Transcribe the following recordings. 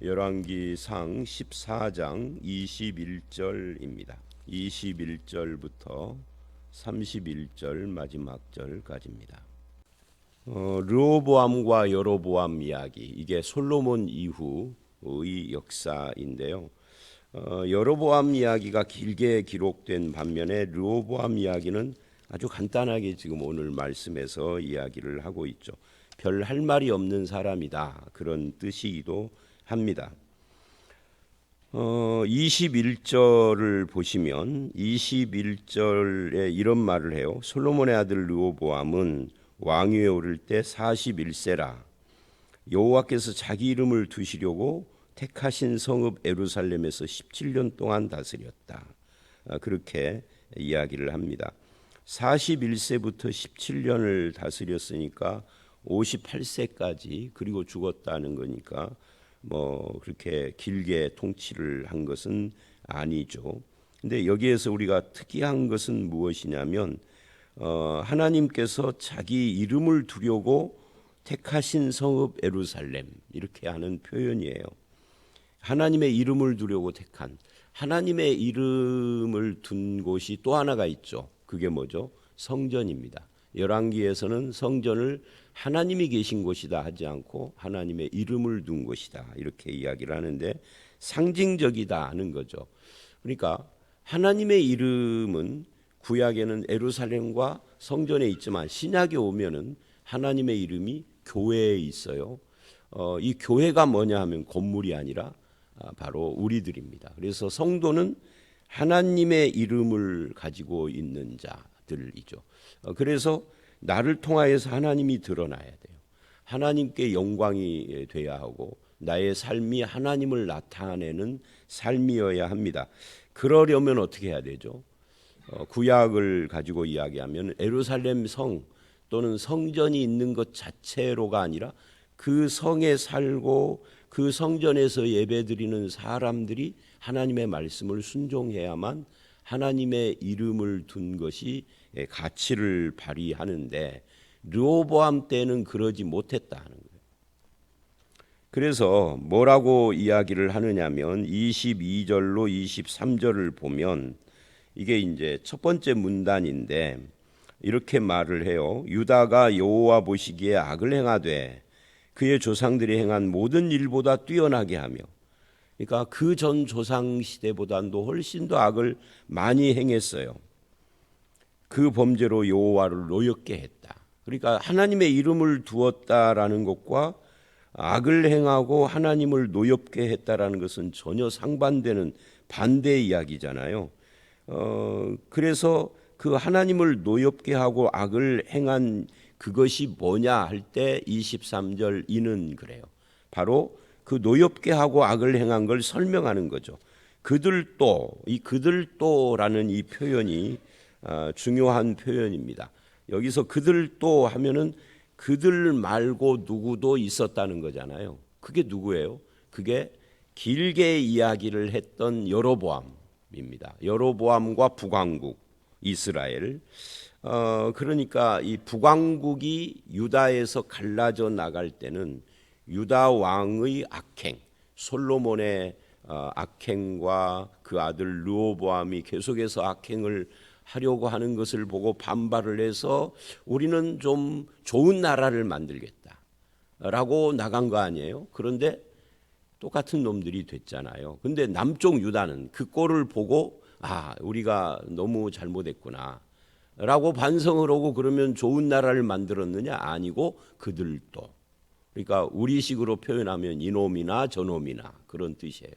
열왕기상 14장 21절입니다. 21절부터 31절 마지막 절까지입니다. 르호보암과 여로보암 이야기, 이게 솔로몬 이후의 역사인데요. 여로보암 이야기가 길게 기록된 반면에 르호보암 이야기는 아주 간단하게 지금 오늘 말씀에서 이야기를 하고 있죠. 별 할 말이 없는 사람이다, 그런 뜻이기도 합니다. 21절을 보시면 21절에 이런 말을 해요. 솔로몬의 아들 르호보암은 왕위에 오를 때 41세라 여호와께서 자기 이름을 두시려고 택하신 성읍 예루살렘에서 17년 동안 다스렸다. 그렇게 이야기를 합니다. 41세부터 17년을 다스렸으니까 58세까지 그리고 죽었다는 거니까 뭐 그렇게 길게 통치를 한 것은 아니죠. 근데 여기에서 우리가 특이한 것은 무엇이냐면 하나님께서 자기 이름을 두려고 택하신 성읍 예루살렘, 이렇게 하는 표현이에요. 하나님의 이름을 두려고 택한, 하나님의 이름을 둔 곳이 또 하나가 있죠. 그게 뭐죠? 성전입니다. 열왕기에서는 성전을 하나님이 계신 곳이다 하지 않고 하나님의 이름을 둔 곳이다, 이렇게 이야기를 하는데 상징적이다 하는 거죠. 그러니까 하나님의 이름은 구약에는 예루살렘과 성전에 있지만 신약에 오면은 하나님의 이름이 교회에 있어요. 이 교회가 뭐냐 하면 건물이 아니라 바로 우리들입니다. 그래서 성도는 하나님의 이름을 가지고 있는 자들이죠. 그래서 나를 통하여서 하나님이 드러나야 돼요. 하나님께 영광이 돼야 하고 나의 삶이 하나님을 나타내는 삶이어야 합니다. 그러려면 어떻게 해야 되죠? 구약을 가지고 이야기하면 예루살렘 성 또는 성전이 있는 것 자체로가 아니라 그 성에 살고 그 성전에서 예배드리는 사람들이 하나님의 말씀을 순종해야만 하나님의 이름을 둔 것이 가치를 발휘하는데 르호보암 때는 그러지 못했다는 거예요. 그래서 뭐라고 이야기를 하느냐면 22절로 23절을 보면 이게 이제 첫 번째 문단인데 이렇게 말을 해요. 유다가 여호와 보시기에 악을 행하되 그의 조상들이 행한 모든 일보다 뛰어나게 하며, 그러니까 그 전 조상 시대보다도 훨씬 더 악을 많이 행했어요. 그 범죄로 여호와를 노엽게 했다. 그러니까 하나님의 이름을 두었다라는 것과 악을 행하고 하나님을 노엽게 했다라는 것은 전혀 상반되는 반대 이야기잖아요. 그래서 그 하나님을 노엽게 하고 악을 행한 그것이 뭐냐 할 때 23절 이는 그래요. 바로 그 노엽게 하고 악을 행한 걸 설명하는 거죠. 그들도, 이 그들도라는 이 표현이 중요한 표현입니다. 여기서 그들도 하면은 그들 말고 누구도 있었다는 거잖아요. 그게 누구예요? 그게 길게 이야기를 했던 여로보암입니다. 여로보암과 북왕국 이스라엘. 그러니까 이 북왕국이 유다에서 갈라져 나갈 때는 유다 왕의 악행, 솔로몬의 악행과 그 아들 르호보암이 계속해서 악행을 하려고 하는 것을 보고 반발을 해서 우리는 좀 좋은 나라를 만들겠다라고 나간 거 아니에요? 그런데 똑같은 놈들이 됐잖아요. 근데 남쪽 유다는 그 꼴을 보고 우리가 너무 잘못했구나 라고 반성을 하고 그러면 좋은 나라를 만들었느냐? 아니고 그들도, 그러니까 우리식으로 표현하면 이놈이나 저놈이나 그런 뜻이에요.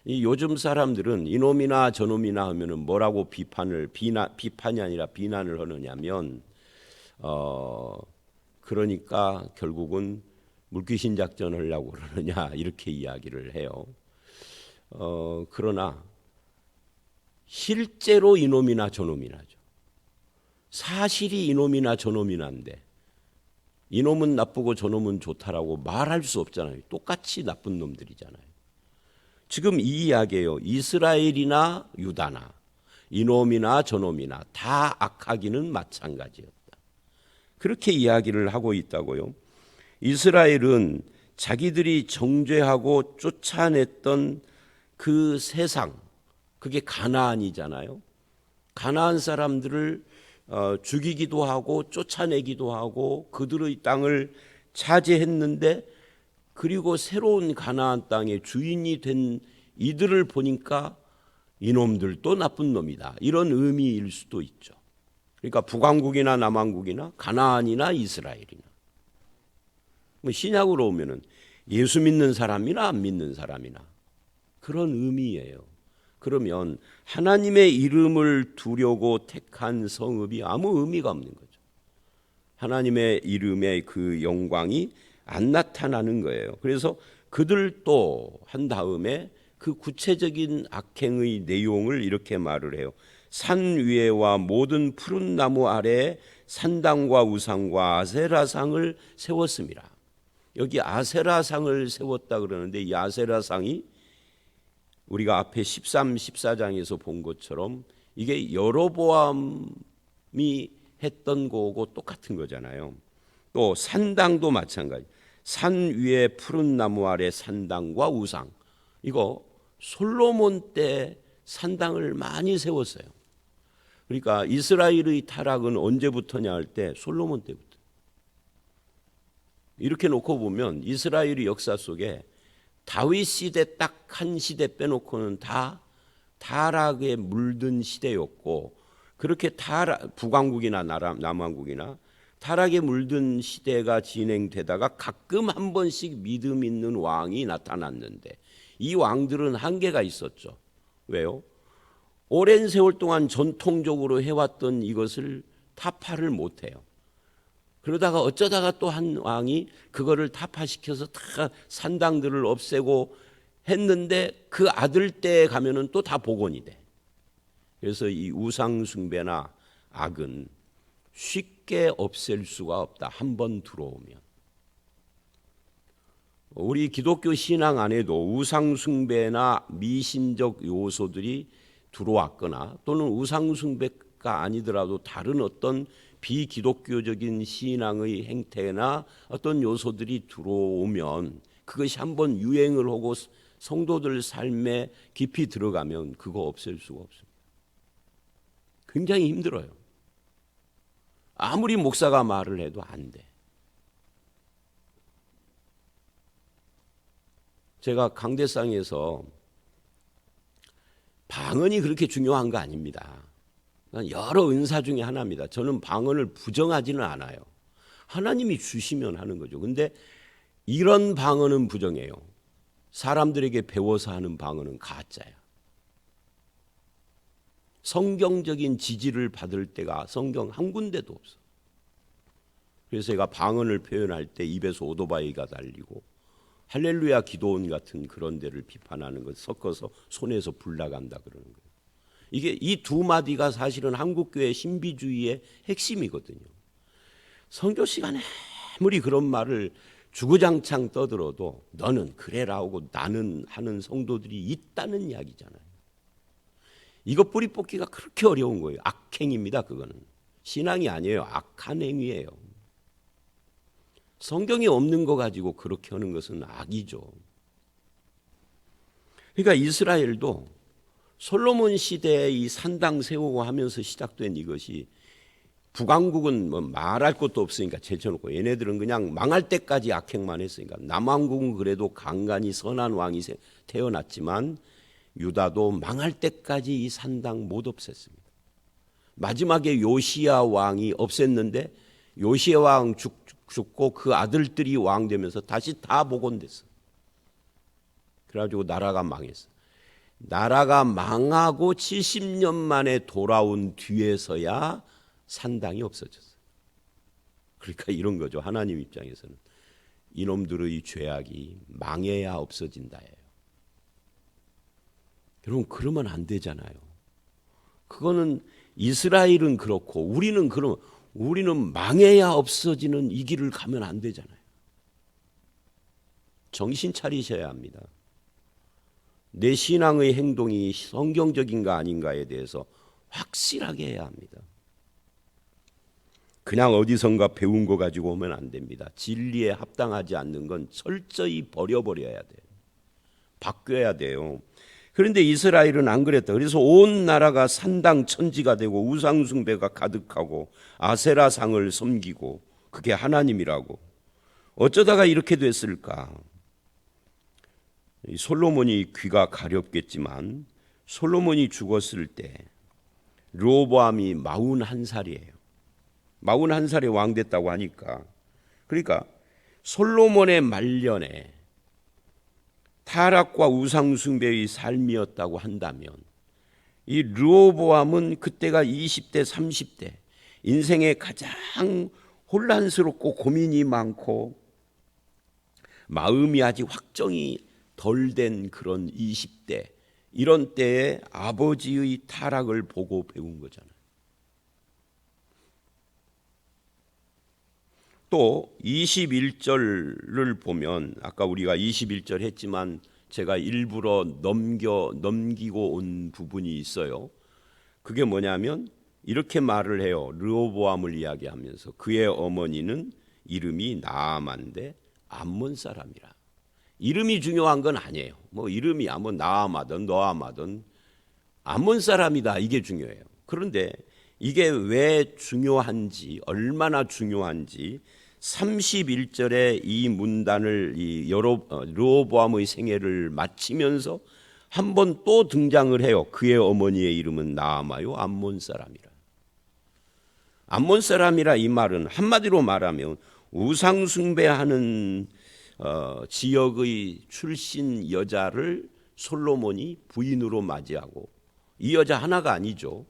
이 요즘 사람들은 이놈이나 저놈이나 하면은 뭐라고 비판이 아니라 비난을 하느냐면 그러니까 결국은 물귀신 작전을 하려고 그러느냐 이렇게 이야기를 해요. 그러나 실제로 이놈이나 저놈이나죠. 사실이 이놈이나 저놈이나인데 이놈은 나쁘고 저놈은 좋다라고 말할 수 없잖아요. 똑같이 나쁜 놈들이잖아요. 지금 이 이야기예요. 이스라엘이나 유다나 이놈이나 저놈이나 다 악하기는 마찬가지였다. 그렇게 이야기를 하고 있다고요. 이스라엘은 자기들이 정죄하고 쫓아냈던 그 세상, 그게 가나안이잖아요. 가나안 사람들을 죽이기도 하고 쫓아내기도 하고 그들의 땅을 차지했는데, 그리고 새로운 가나안 땅의 주인이 된 이들을 보니까 이놈들도 나쁜 놈이다, 이런 의미일 수도 있죠. 그러니까 북왕국이나 남왕국이나 가나안이나 이스라엘이나, 뭐 신약으로 오면은 예수 믿는 사람이나 안 믿는 사람이나 그런 의미예요. 그러면 하나님의 이름을 두려고 택한 성읍이 아무 의미가 없는 거죠. 하나님의 이름의 그 영광이 안 나타나는 거예요. 그래서 그들도 한 다음에 그 구체적인 악행의 내용을 이렇게 말을 해요. 산 위에와 모든 푸른 나무 아래에 산당과 우상과 아세라상을 세웠습니다. 여기 아세라상을 세웠다 그러는데, 이 아세라상이 우리가 앞에 13, 14장에서 본 것처럼 이게 여로보암이 했던 거고 똑같은 거잖아요. 또 산당도 마찬가지. 산 위에 푸른 나무 아래 산당과 우상. 이거 솔로몬 때 산당을 많이 세웠어요. 그러니까 이스라엘의 타락은 언제부터냐 할 때 솔로몬 때부터. 이렇게 놓고 보면 이스라엘의 역사 속에 다윗 시대 딱 한 시대 빼놓고는 다 타락에 물든 시대였고, 그렇게 북왕국이나 남왕국이나 타락에 물든 시대가 진행되다가 가끔 한 번씩 믿음 있는 왕이 나타났는데, 이 왕들은 한계가 있었죠. 왜요? 오랜 세월 동안 전통적으로 해왔던 이것을 타파를 못해요. 그러다가 어쩌다가 또 한 왕이 그거를 타파시켜서 다 산당들을 없애고 했는데, 그 아들 때에 가면은 또 다 복원이 돼. 그래서 이 우상 숭배나 악은 쉽게 없앨 수가 없다, 한 번 들어오면. 우리 기독교 신앙 안에도 우상 숭배나 미신적 요소들이 들어왔거나, 또는 우상 숭배가 아니더라도 다른 어떤 비기독교적인 신앙의 행태나 어떤 요소들이 들어오면, 그것이 한번 유행을 하고 성도들 삶에 깊이 들어가면 그거 없앨 수가 없습니다. 굉장히 힘들어요. 아무리 목사가 말을 해도 안 돼. 제가 강대상에서 방언이 그렇게 중요한 거 아닙니다. 여러 은사 중에 하나입니다. 저는 방언을 부정하지는 않아요. 하나님이 주시면 하는 거죠. 근데 이런 방언은 부정해요. 사람들에게 배워서 하는 방언은 가짜야. 성경적인 지지를 받을 때가 성경 한 군데도 없어. 그래서 제가 방언을 표현할 때 입에서 오토바이가 달리고 할렐루야 기도원 같은 그런 데를 비판하는 것 섞어서 손에서 불 나간다 그러는 거예요. 이게 이 두 마디가 사실은 한국교회 신비주의의 핵심이거든요. 선교 시간에 아무리 그런 말을 주구장창 떠들어도 너는 그래라 하고 나는 하는 성도들이 있다는 이야기잖아요. 이거 뿌리 뽑기가 그렇게 어려운 거예요. 악행입니다. 그거는 신앙이 아니에요. 악한 행위예요. 성경이 없는 거 가지고 그렇게 하는 것은 악이죠. 그러니까 이스라엘도 솔로몬 시대에 이 산당 세우고 하면서 시작된 이것이, 북왕국은 뭐 말할 것도 없으니까 제쳐놓고 얘네들은 그냥 망할 때까지 악행만 했으니까, 남왕국은 그래도 간간히 선한 왕이 태어났지만 유다도 망할 때까지 이 산당 못 없앴습니다. 마지막에 요시야 왕이 없앴는데 요시야 왕 죽고 그 아들들이 왕 되면서 다시 다 복원됐어. 그래가지고 나라가 망했어. 나라가 망하고 70년 만에 돌아온 뒤에서야 산당이 없어졌어요. 그러니까 이런 거죠. 하나님 입장에서는 이놈들의 죄악이 망해야 없어진다예요. 여러분, 그러면 안 되잖아요. 그거는 이스라엘은 그렇고 우리는 망해야 없어지는 이 길을 가면 안 되잖아요. 정신 차리셔야 합니다. 내 신앙의 행동이 성경적인가 아닌가에 대해서 확실하게 해야 합니다. 그냥 어디선가 배운 거 가지고 오면 안 됩니다. 진리에 합당하지 않는 건 철저히 버려버려야 돼요. 바뀌어야 돼요. 그런데 이스라엘은 안 그랬다. 그래서 온 나라가 산당 천지가 되고 우상숭배가 가득하고 아세라상을 섬기고 그게 하나님이라고. 어쩌다가 이렇게 됐을까? 솔로몬이 귀가 가렵겠지만 솔로몬이 죽었을 때 르호보암이 41살이에요. 41살에 왕 됐다고 하니까, 그러니까 솔로몬의 말년에 타락과 우상숭배의 삶이었다고 한다면 이 르호보암은 그때가 20대 30대 인생에 가장 혼란스럽고 고민이 많고 마음이 아직 확정이 덜 된 그런 20대, 이런 때에 아버지의 타락을 보고 배운 거잖아요. 또 21절을 보면 아까 우리가 21절 했지만 제가 일부러 넘기고 온 부분이 있어요. 그게 뭐냐면 이렇게 말을 해요. 르호보암을 이야기하면서 그의 어머니는 이름이 나아만데 암몬 사람이라. 이름이 중요한 건 아니에요. 뭐 이름이 나아마든 너아마든 암몬 사람이다, 이게 중요해요. 그런데 이게 왜 중요한지, 얼마나 중요한지 31절에 이 문단을 르호보암의 생애를 마치면서 한 번 또 등장을 해요. 그의 어머니의 이름은 나아마요 암몬 사람이라. 암몬 사람이라 이 말은 한마디로 말하면 우상숭배하는 지역의 출신 여자를 솔로몬이 부인으로 맞이하고, 이 여자 하나가 아니죠.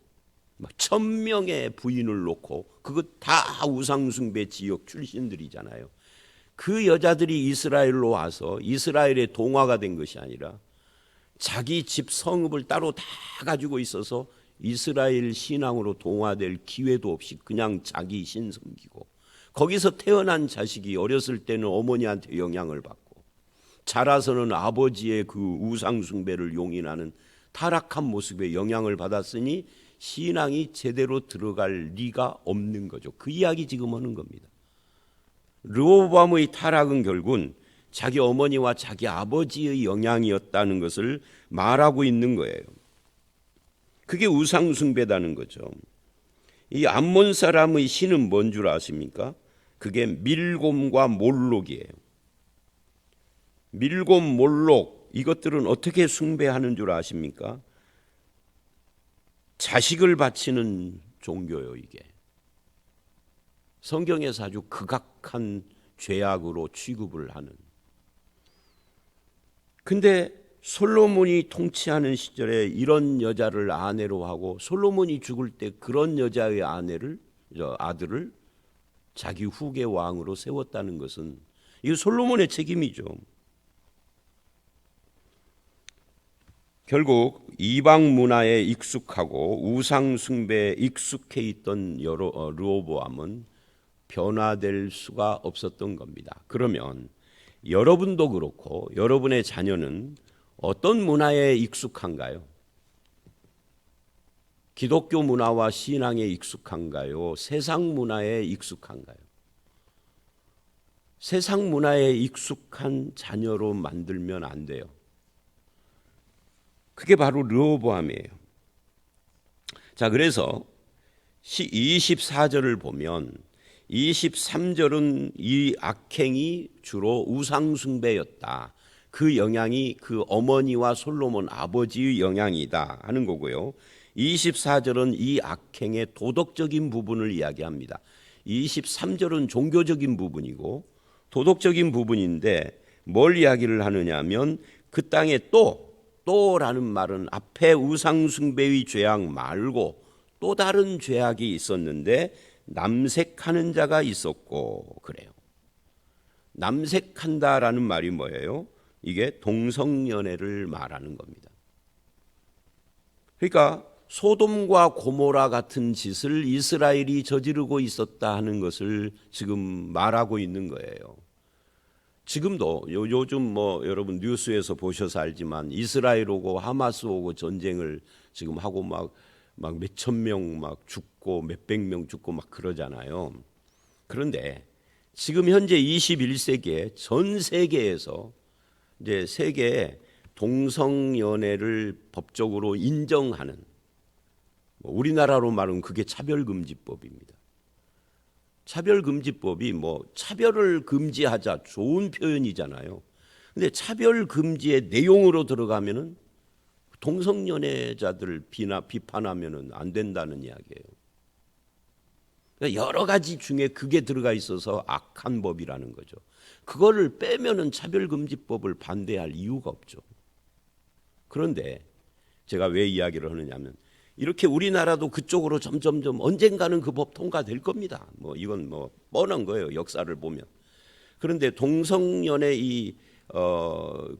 1000명의 부인을 놓고 그거 다 우상숭배 지역 출신들이잖아요. 그 여자들이 이스라엘로 와서 이스라엘의 동화가 된 것이 아니라 자기 집 성읍을 따로 다 가지고 있어서 이스라엘 신앙으로 동화될 기회도 없이 그냥 자기 신 섬기고, 거기서 태어난 자식이 어렸을 때는 어머니한테 영향을 받고 자라서는 아버지의 그 우상숭배를 용인하는 타락한 모습에 영향을 받았으니 신앙이 제대로 들어갈 리가 없는 거죠. 그 이야기 지금 하는 겁니다. 르호보암의 타락은 결국은 자기 어머니와 자기 아버지의 영향이었다는 것을 말하고 있는 거예요. 그게 우상숭배다는 거죠. 이 암몬 사람의 신은 뭔 줄 아십니까? 그게 밀곰과 몰록이에요. 밀곰, 몰록, 이것들은 어떻게 숭배하는 줄 아십니까? 자식을 바치는 종교요, 이게. 성경에서 아주 극악한 죄악으로 취급을 하는. 근데 솔로몬이 통치하는 시절에 이런 여자를 아내로 하고 솔로몬이 죽을 때 그런 여자의 아들을 자기 후계 왕으로 세웠다는 것은 이거 솔로몬의 책임이죠. 결국 이방 문화에 익숙하고 우상 숭배에 익숙해 있던 르호보암은 변화될 수가 없었던 겁니다. 그러면 여러분도 그렇고 여러분의 자녀는 어떤 문화에 익숙한가요? 기독교 문화와 신앙에 익숙한가요? 세상 문화에 익숙한가요? 세상 문화에 익숙한 자녀로 만들면 안 돼요. 그게 바로 르호보암이에요. 자, 그래서 24절을 보면 23절은 이 악행이 주로 우상숭배였다. 그 영향이 그 어머니와 솔로몬 아버지의 영향이다 하는 거고요. 24절은 이 악행의 도덕적인 부분을 이야기합니다. 23절은 종교적인 부분이고 도덕적인 부분인데 뭘 이야기를 하느냐 하면 그 땅에 또라는 말은 앞에 우상숭배의 죄악 말고 또 다른 죄악이 있었는데 남색하는 자가 있었고 그래요. 남색한다라는 말이 뭐예요? 이게 동성연애를 말하는 겁니다. 그러니까 소돔과 고모라 같은 짓을 이스라엘이 저지르고 있었다 하는 것을 지금 말하고 있는 거예요. 지금도 요즘 여러분 뉴스에서 보셔서 알지만 이스라엘 오고 하마스 오고 전쟁을 지금 하고 막 몇천 명 막 죽고 죽고 몇백 명 죽고 막 그러잖아요. 그런데 지금 현재 21세기에 전 세계에서 이제 세계에 동성연애를 법적으로 인정하는, 우리나라로 말하면 그게 차별금지법입니다. 차별금지법이 차별을 금지하자, 좋은 표현이잖아요. 근데 차별금지의 내용으로 들어가면은 동성연애자들 비판하면은 안 된다는 이야기예요. 그러니까 여러 가지 중에 그게 들어가 있어서 악한 법이라는 거죠. 그거를 빼면은 차별금지법을 반대할 이유가 없죠. 그런데 제가 왜 이야기를 하느냐면, 이렇게 우리나라도 그쪽으로 점점점 언젠가는 그 법 통과될 겁니다. 이건 뻔한 거예요, 역사를 보면. 그런데 동성연애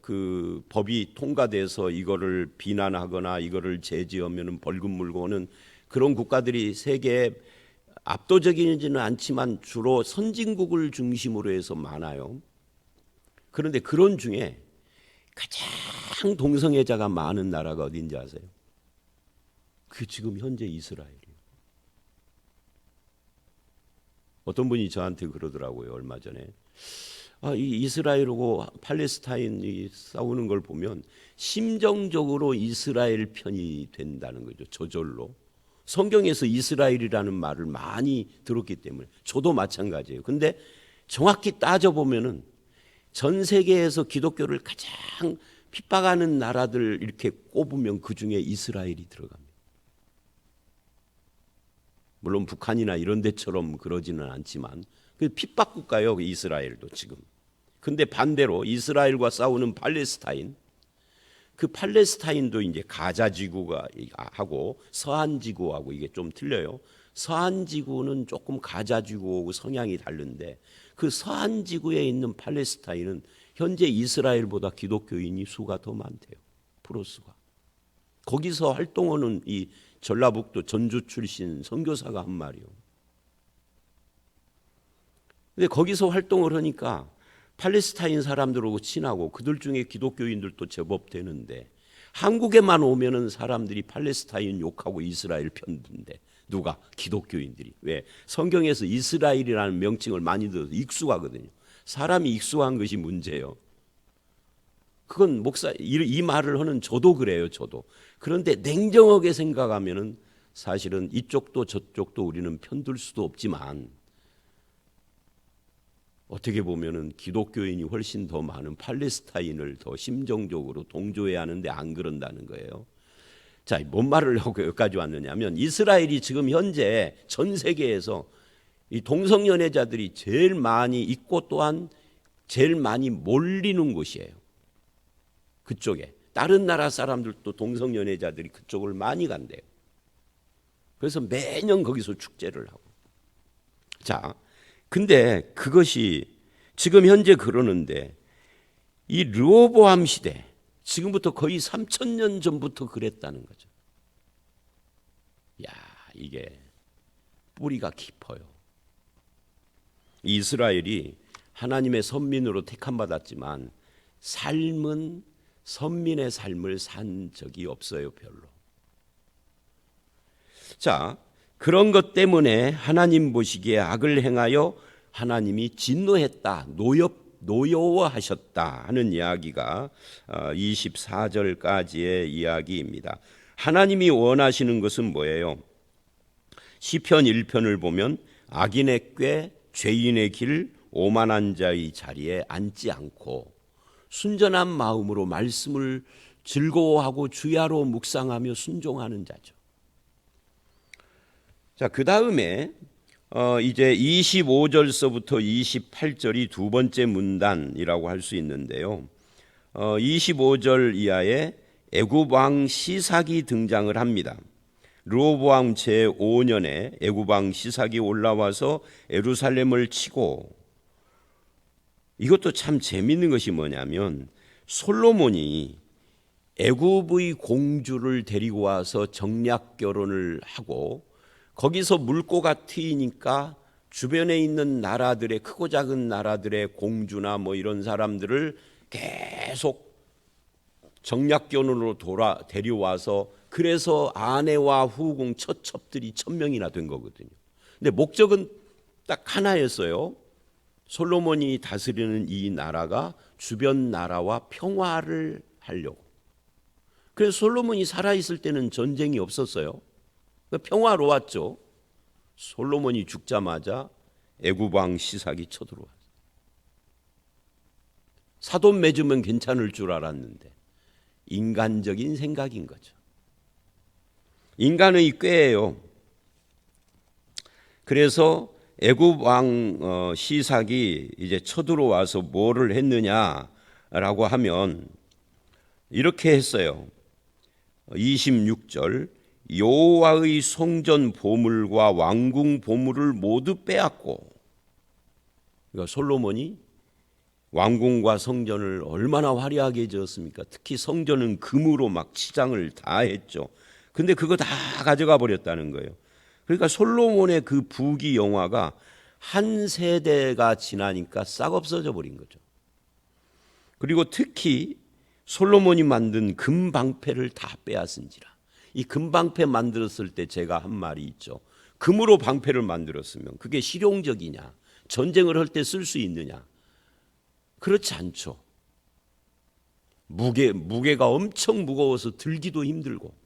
그 법이 통과돼서 이거를 비난하거나 이거를 제지하면은 벌금 물고 오는 그런 국가들이 세계에 압도적이지는 않지만 주로 선진국을 중심으로 해서 많아요. 그런데 그런 중에 가장 동성애자가 많은 나라가 어딘지 아세요? 그 지금 현재 이스라엘이에요. 어떤 분이 저한테 그러더라고요, 얼마 전에. 이 이스라엘하고 팔레스타인이 싸우는 걸 보면 심정적으로 이스라엘 편이 된다는 거죠, 저절로. 성경에서 이스라엘이라는 말을 많이 들었기 때문에. 저도 마찬가지예요. 근데 정확히 따져보면은 전 세계에서 기독교를 가장 핍박하는 나라들 이렇게 꼽으면 그 중에 이스라엘이 들어갑니다. 물론 북한이나 이런 데처럼 그러지는 않지만 그 핍박 국가예요, 이스라엘도 지금. 근데 반대로 이스라엘과 싸우는 팔레스타인, 그 팔레스타인도 이제 가자 지구가 하고 서한 지구하고 이게 좀 틀려요. 서한 지구는 조금 가자 지구하고 성향이 다른데, 그 서한 지구에 있는 팔레스타인은 현재 이스라엘보다 기독교인이 수가 더 많대요, 프로수가. 거기서 활동하는 이 전라북도 전주 출신 선교사가 한 말이요. 근데 거기서 활동을 하니까 팔레스타인 사람들하고 친하고 그들 중에 기독교인들도 제법 되는데, 한국에만 오면은 사람들이 팔레스타인 욕하고 이스라엘 편든데, 누가? 기독교인들이. 왜? 성경에서 이스라엘이라는 명칭을 많이 들어서 익숙하거든요. 사람이 익숙한 것이 문제예요. 그건 이 말을 하는 저도 그래요, 저도. 그런데 냉정하게 생각하면은 사실은 이쪽도 저쪽도 우리는 편들 수도 없지만, 어떻게 보면은 기독교인이 훨씬 더 많은 팔레스타인을 더 심정적으로 동조해야 하는데 안 그런다는 거예요. 자, 뭔 말을 하고 여기까지 왔느냐면, 이스라엘이 지금 현재 전 세계에서 이 동성연애자들이 제일 많이 있고 또한 제일 많이 몰리는 곳이에요. 그쪽에. 다른 나라 사람들도 동성연애자들이 그쪽을 많이 간대요. 그래서 매년 거기서 축제를 하고. 자, 근데 그것이 지금 현재 그러는데, 이 르호보암 시대, 지금부터 거의 3,000년 전부터 그랬다는 거죠. 야, 이게 뿌리가 깊어요. 이스라엘이 하나님의 선민으로 택함받았지만 삶은 선민의 삶을 산 적이 없어요, 별로. 자, 그런 것 때문에 하나님 보시기에 악을 행하여 하나님이 진노했다, 노여워하셨다 하는 이야기가 24절까지의 이야기입니다. 하나님이 원하시는 것은 뭐예요? 시편 1편을 보면 악인의 꾀, 죄인의 길, 오만한 자의 자리에 앉지 않고 순전한 마음으로 말씀을 즐거워하고 주야로 묵상하며 순종하는 자죠. 자, 그 다음에 이제 25절서부터 28절이 두 번째 문단이라고 할 수 있는데요. 25절 이하에 애굽 왕 시삭이 등장을 합니다. 르호보암 제5년에 애굽 왕 시삭이 올라와서 예루살렘을 치고, 이것도 참 재밌는 것이 뭐냐면 솔로몬이 애굽의 공주를 데리고 와서 정략 결혼을 하고 거기서 물꼬가 트이니까 주변에 있는 나라들의, 크고 작은 나라들의 공주나 이런 사람들을 계속 정략 결혼으로 데려와서 그래서 아내와 후궁 처첩들이 1000명이나 된 거거든요. 근데 목적은 딱 하나였어요. 솔로몬이 다스리는 이 나라가 주변 나라와 평화를 하려고. 그래서 솔로몬이 살아있을 때는 전쟁이 없었어요. 평화로웠죠. 솔로몬이 죽자마자 애굽 왕 시삭이 쳐들어왔어요. 사돈 맺으면 괜찮을 줄 알았는데 인간적인 생각인 거죠. 인간의 꾀예요. 그래서 애굽 왕 시삭이 이제 쳐들어와서 뭐를 했느냐라고 하면 이렇게 했어요. 26절 여호와의 성전 보물과 왕궁 보물을 모두 빼앗고, 그러니까 솔로몬이 왕궁과 성전을 얼마나 화려하게 지었습니까? 특히 성전은 금으로 막 치장을 다 했죠. 근데 그거 다 가져가 버렸다는 거예요. 그러니까 솔로몬의 그 부귀 영화가 한 세대가 지나니까 싹 없어져 버린 거죠. 그리고 특히 솔로몬이 만든 금방패를 다 빼앗은지라. 이 금방패 만들었을 때 제가 한 말이 있죠. 금으로 방패를 만들었으면 그게 실용적이냐? 전쟁을 할 때 쓸 수 있느냐? 그렇지 않죠. 무게가 엄청 무거워서 들기도 힘들고,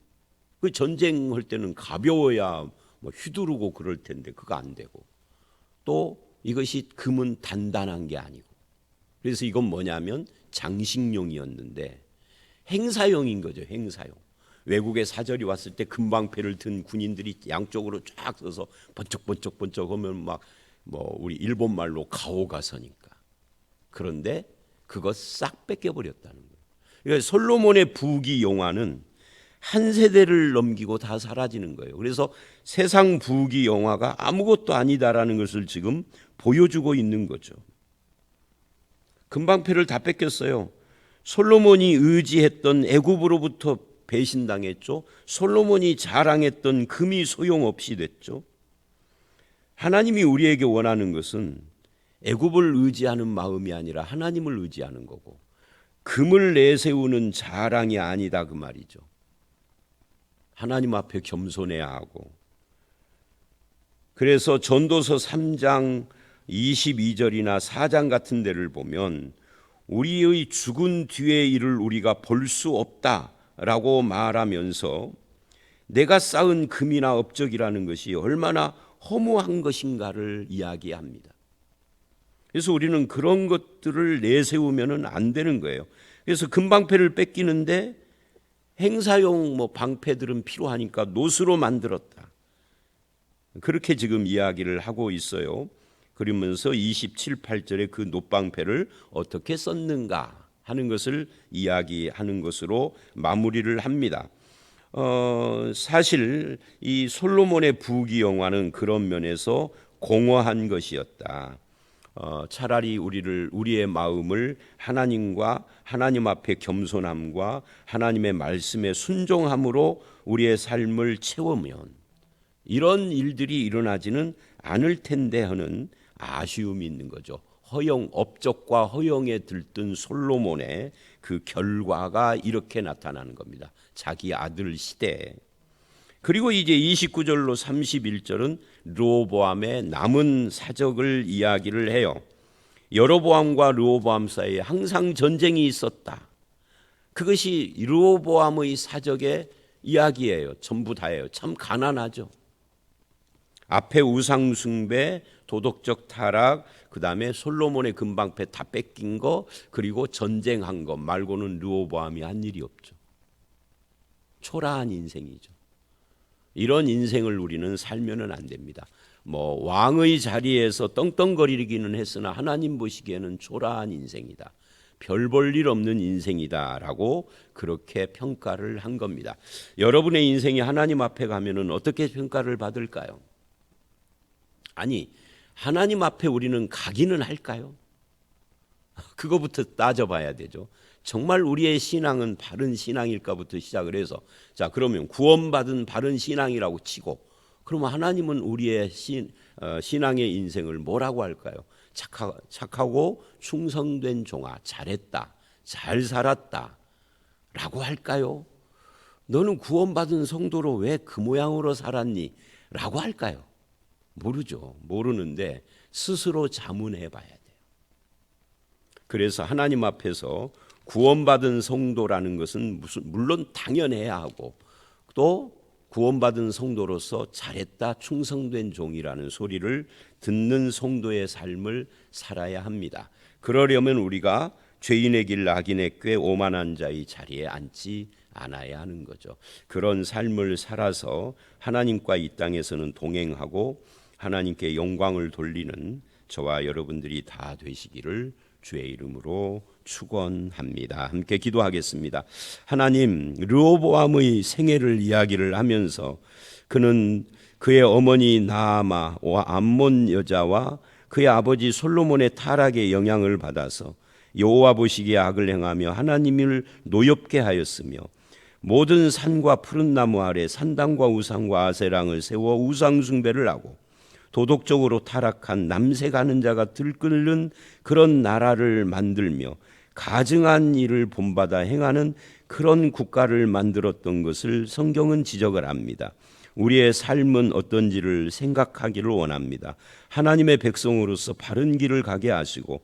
그 전쟁할 때는 가벼워야 뭐 휘두르고 그럴 텐데 그거 안 되고, 또 이것이 금은 단단한 게 아니고, 그래서 이건 뭐냐면 장식용이었는데 행사용인 거죠. 행사용. 외국에 사절이 왔을 때 금방패를 든 군인들이 양쪽으로 쫙 서서 번쩍번쩍 하면 막 뭐 우리 일본 말로 가오가서니까. 그런데 그거 싹 뺏겨버렸다는 거예요. 그러니까 솔로몬의 부귀 영화는 한 세대를 넘기고 다 사라지는 거예요. 그래서 세상 부귀 영화가 아무것도 아니다라는 것을 지금 보여주고 있는 거죠. 금방패를 다 뺏겼어요. 솔로몬이 의지했던 애굽으로부터 배신당했죠. 솔로몬이 자랑했던 금이 소용없이 됐죠. 하나님이 우리에게 원하는 것은 애굽을 의지하는 마음이 아니라 하나님을 의지하는 거고, 금을 내세우는 자랑이 아니다 그 말이죠. 하나님 앞에 겸손해야 하고. 그래서 전도서 3장 22절이나 4장 같은 데를 보면 우리의 죽은 뒤의 일을 우리가 볼 수 없다라고 말하면서 내가 쌓은 금이나 업적이라는 것이 얼마나 허무한 것인가를 이야기합니다. 그래서 우리는 그런 것들을 내세우면 안 되는 거예요. 그래서 금방패를 뺏기는데 행사용 뭐 방패들은 필요하니까 노스로 만들었다. 그렇게 지금 이야기를 하고 있어요. 그러면서 27, 8절에 그 놋방패를 어떻게 썼는가 하는 것을 이야기하는 것으로 마무리를 합니다. 사실 이 솔로몬의 부귀 영화는 그런 면에서 공허한 것이었다. 차라리 우리의 마음을 하나님 앞에 겸손함과 하나님의 말씀에 순종함으로 우리의 삶을 채우면 이런 일들이 일어나지는 않을 텐데 하는 아쉬움이 있는 거죠. 업적과 허영에 들뜬 솔로몬의 그 결과가 이렇게 나타나는 겁니다. 자기 아들 시대에. 그리고 이제 29절로 31절은 르호보암의 남은 사적을 이야기를 해요. 여로보암과 르호보암 사이에 항상 전쟁이 있었다. 그것이 르호보암의 사적의 이야기예요. 전부 다예요. 참 가난하죠. 앞에 우상 숭배, 도덕적 타락, 그다음에 솔로몬의 금방패 다 뺏긴 거, 그리고 전쟁한 거 말고는 르호보암이 한 일이 없죠. 초라한 인생이죠. 이런 인생을 우리는 살면은 안 됩니다. 뭐 왕의 자리에서 떵떵거리기는 했으나 하나님 보시기에는 초라한 인생이다. 별 볼 일 없는 인생이다라고 그렇게 평가를 한 겁니다. 여러분의 인생이 하나님 앞에 가면은 어떻게 평가를 받을까요? 아니, 하나님 앞에 우리는 가기는 할까요? 그거부터 따져봐야 되죠. 정말 우리의 신앙은 바른 신앙일까부터 시작을 해서, 자, 그러면 구원받은 바른 신앙이라고 치고, 그러면 하나님은 우리의 신앙의 인생을 뭐라고 할까요? 착하고 충성된 종아, 잘했다, 잘 살았다 라고 할까요? 너는 구원받은 성도로 왜 그 모양으로 살았니? 라고 할까요? 모르죠. 모르는데 스스로 자문해 봐야 돼요. 그래서 하나님 앞에서 구원받은 성도라는 것은 물론 당연해야 하고, 또 구원받은 성도로서 잘했다, 충성된 종이라는 소리를 듣는 성도의 삶을 살아야 합니다. 그러려면 우리가 죄인의 길 악인의 꾀 오만한 자의 자리에 앉지 않아야 하는 거죠. 그런 삶을 살아서 하나님과 이 땅에서는 동행하고 하나님께 영광을 돌리는 저와 여러분들이 다 되시기를 주의 이름으로 축원합니다. 함께 기도하겠습니다. 하나님, 르호보암의 생애를 이야기를 하면서 그는 그의 어머니 나아마와 암몬 여자와 그의 아버지 솔로몬의 타락의 영향을 받아서 여호와 보시기에 악을 행하며 하나님을 노엽게 하였으며 모든 산과 푸른 나무 아래 산당과 우상과 아세랑을 세워 우상 숭배를 하고 도덕적으로 타락한 남색하는 자가 들끓는 그런 나라를 만들며 가증한 일을 본받아 행하는 그런 국가를 만들었던 것을 성경은 지적을 합니다. 우리의 삶은 어떤지를 생각하기를 원합니다. 하나님의 백성으로서 바른 길을 가게 하시고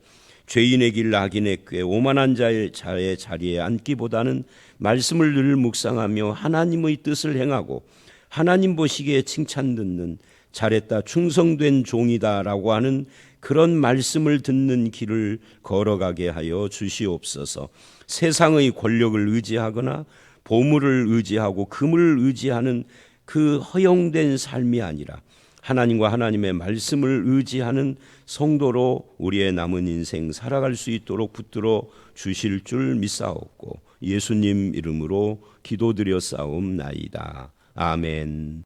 죄인의 길 악인의 꾀 오만한 자의 자리에 앉기보다는 말씀을 늘 묵상하며 하나님의 뜻을 행하고 하나님 보시기에 칭찬 듣는 잘했다 충성된 종이다라고 하는 그런 말씀을 듣는 길을 걸어가게 하여 주시옵소서. 세상의 권력을 의지하거나 보물을 의지하고 금을 의지하는 그 허용된 삶이 아니라 하나님과 하나님의 말씀을 의지하는 성도로 우리의 남은 인생 살아갈 수 있도록 붙들어 주실 줄 믿사옵고 예수님 이름으로 기도드렸사옵나이다. 아멘.